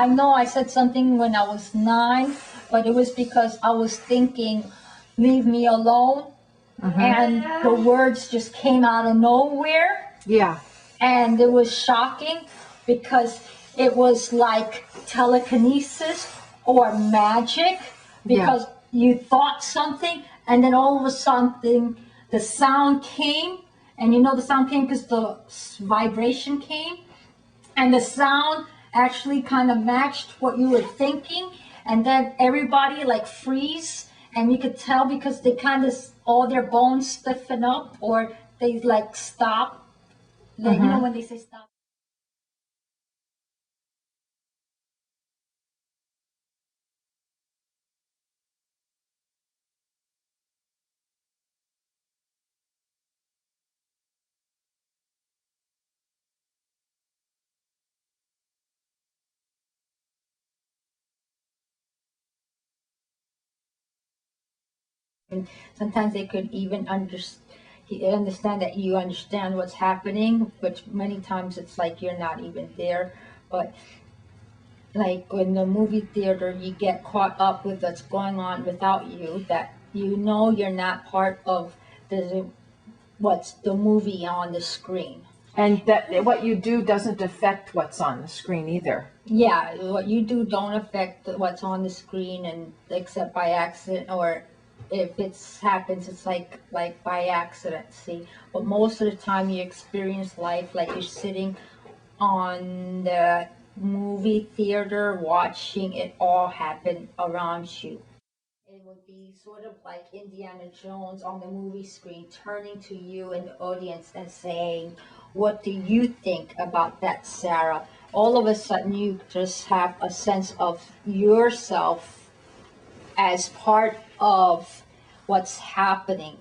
I know I said something when I was 9, but it was because I was thinking, leave me alone. And the words just came out of nowhere. Yeah. And it was shocking because it was like telekinesis or magic, because you thought something and then all of a sudden the sound came, and you know the sound came because the vibration came, and the sound actually kind of matched what you were thinking, and then everybody like freeze, and you could tell because they kind of all their bones stiffen up, or they like stop, like, you know when they say stop. And sometimes they could even understand that you understand what's happening, but many times it's like you're not even there. But like in the movie theater, you get caught up with what's going on without you, that you know you're not part of what's the movie on the screen. And that what you do doesn't affect what's on the screen either. Yeah, what you do don't affect what's on the screen, and except by accident, or if it happens, it's like by accident, see. But most of the time you experience life like you're sitting on the movie theater watching it all happen around you. It would be sort of like Indiana Jones on the movie screen, turning to you in the audience and saying, what do you think about that, Sarah? All of a sudden you just have a sense of yourself as part of what's happening,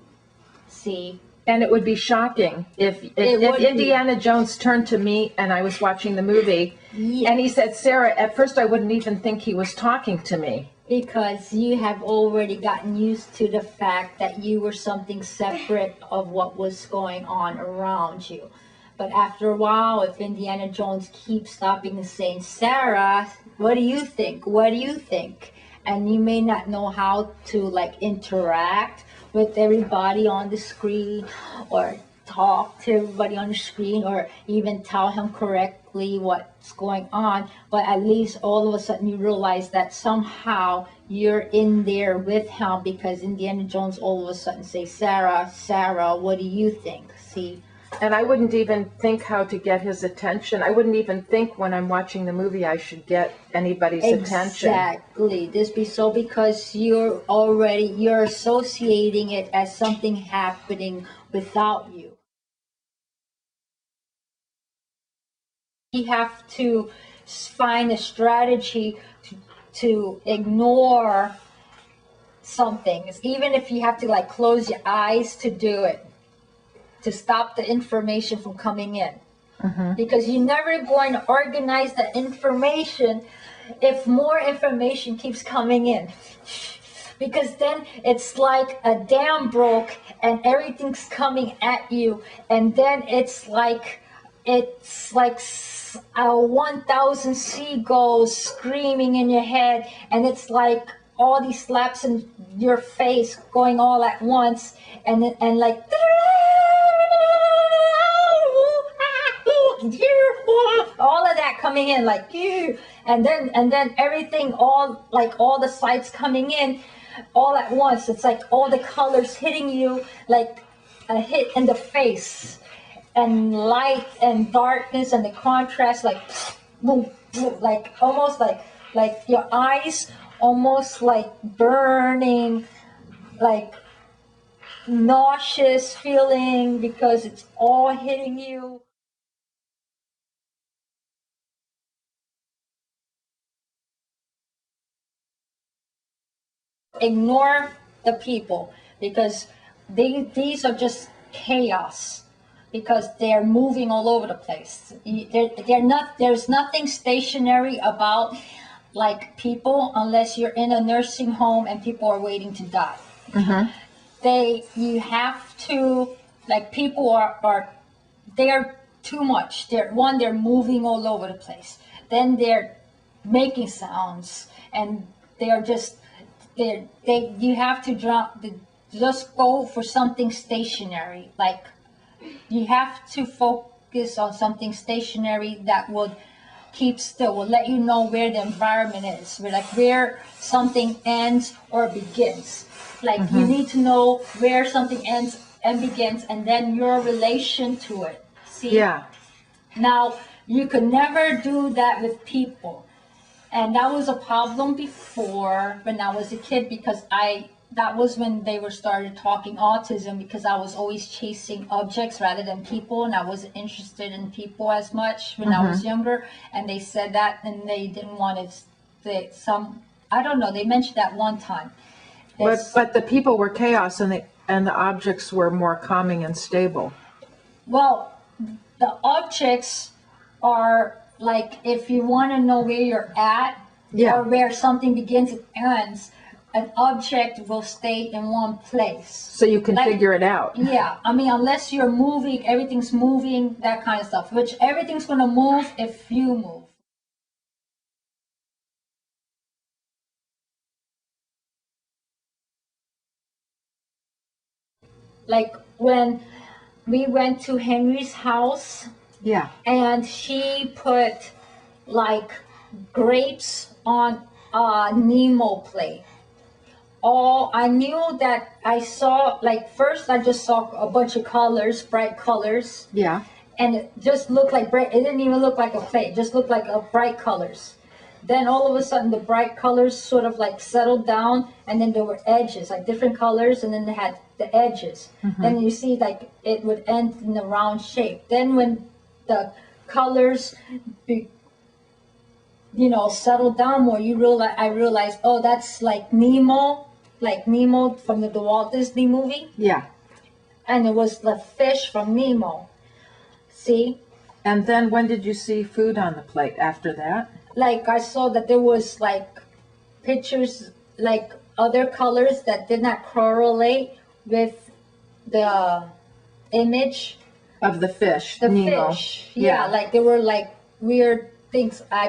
see? And it would be shocking if Indiana Jones turned to me and I was watching the movie, and he said, Sarah, at first I wouldn't even think he was talking to me. Because you have already gotten used to the fact that you were something separate of what was going on around you. But after a while, if Indiana Jones keeps stopping and saying, Sarah, what do you think? What do you think? And you may not know how to like interact with everybody on the screen, or talk to everybody on the screen, or even tell him correctly what's going on, but at least all of a sudden you realize that somehow you're in there with him, because Indiana Jones all of a sudden say, Sarah, Sarah, what do you think? See? And I wouldn't even think how to get his attention. I wouldn't even think when I'm watching the movie I should get anybody's attention. Exactly. This be so because you're associating it as something happening without you. You have to find a strategy to ignore something, even if you have to like close your eyes to do it, to stop the information from coming in. Because you're never going to organize the information if more information keeps coming in. Because then it's like a dam broke and everything's coming at you, and then it's like 1,000 seagulls screaming in your head, and it's like all these slaps in your face going all at once, and like all of that coming in, like you, and then everything, all the sights coming in all at once. It's like all the colors hitting you like a hit in the face, and light and darkness and the contrast, like boom, boom, like almost like your eyes almost like burning, like nauseous feeling because it's all hitting you. Ignore the people, because these are just chaos, because they're moving all over the place. There's nothing stationary about like people, unless you're in a nursing home and people are waiting to die. You have to, like, people they're too much. They're moving all over the place. Then they're making sounds, and they're just you have to just go for something stationary. Like you have to focus on something stationary that would keep still, will let you know where the environment is, where something ends or begins. Like you need to know where something ends and begins, and then your relation to it. See? Yeah. Now, you could never do that with people. And that was a problem before when I was a kid, because that was when they started talking autism, because I was always chasing objects rather than people, and I wasn't interested in people as much when I was younger. And they said that, and they didn't want to, I don't know, they mentioned that one time. But the people were chaos, and the objects were more calming and stable. Well, the objects are like, if you want to know where you're at, or where something begins and ends, an object will stay in one place. So you can figure it out. Yeah, I mean, unless you're moving, everything's moving, that kind of stuff, which everything's going to move if you move. Like when we went to Henry's house, and she put like grapes on a Nemo plate. I knew that I saw, like, first I just saw a bunch of colors, bright colors. Yeah. And it just looked like bright, it didn't even look like a plate, it just looked like bright colors. Then all of a sudden the bright colors sort of like settled down, and then there were edges, like different colors, and then they had the edges. Then you see like it would end in a round shape. Then when the colors settled down more, I realized, oh, that's like Nemo from the Walt Disney movie. Yeah. And it was the fish from Nemo. See? And then when did you see food on the plate after that? Like I saw that there was like pictures, like other colors that did not correlate with the image of the fish. The Nemo. fish. Yeah, like there were like weird things. I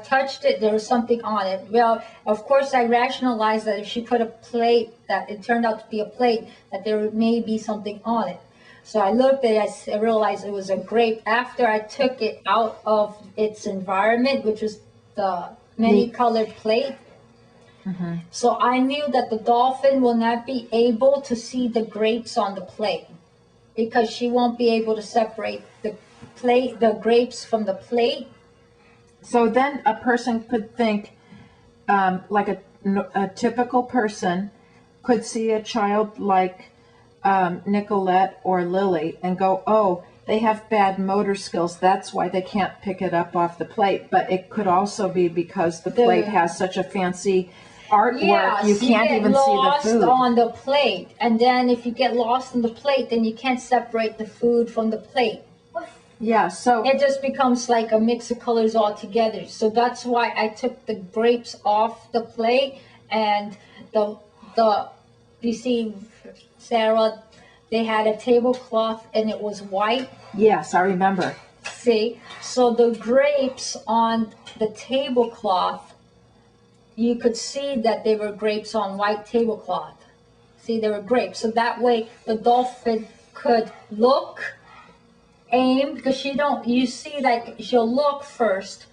touched it, there was something on it. Well, of course I rationalized that if she put a plate, that it turned out to be a plate, that there may be something on it. So I looked at it, I realized it was a grape after I took it out of its environment, which was the many-colored plate. So I knew that the dolphin will not be able to see the grapes on the plate, because she won't be able to separate the grapes from the plate. So then a person could think, like a typical person could see a child like Nicolette or Lily and go, oh, they have bad motor skills, that's why they can't pick it up off the plate. But it could also be because the plate has such a fancy artwork, you can't even see the food. On the plate, and then if you get lost on the plate, then you can't separate the food from the plate. Yeah, so it just becomes like a mix of colors all together. So that's why I took the grapes off the plate, and you see, Sarah, they had a tablecloth and it was white. Yes, I remember. See, so the grapes on the tablecloth, you could see that they were grapes on white tablecloth. See, they were grapes. So that way the dolphin could look, aim, because you see, like, she'll look first,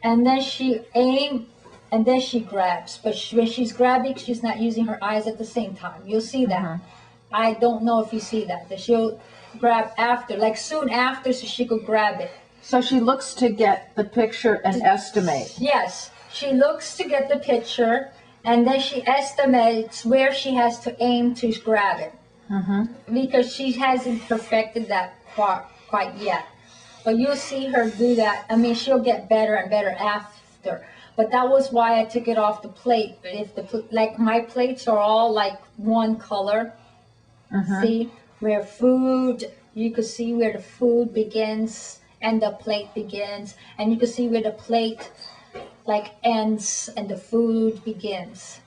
and then she aim, and then she grabs. But when she's grabbing, she's not using her eyes at the same time. You'll see that. I don't know if you see that she'll grab after, like soon after, so she could grab it. So she looks to get the picture and estimate. Yes, she looks to get the picture, and then she estimates where she has to aim to grab it. Because she hasn't perfected that part quite yet. But you'll see her do that. I mean, she'll get better and better after. But that was why I took it off the plate. Like my plates are all like one color. See, where food, you could see where the food begins and the plate begins, and you can see where the plate like ends and the food begins.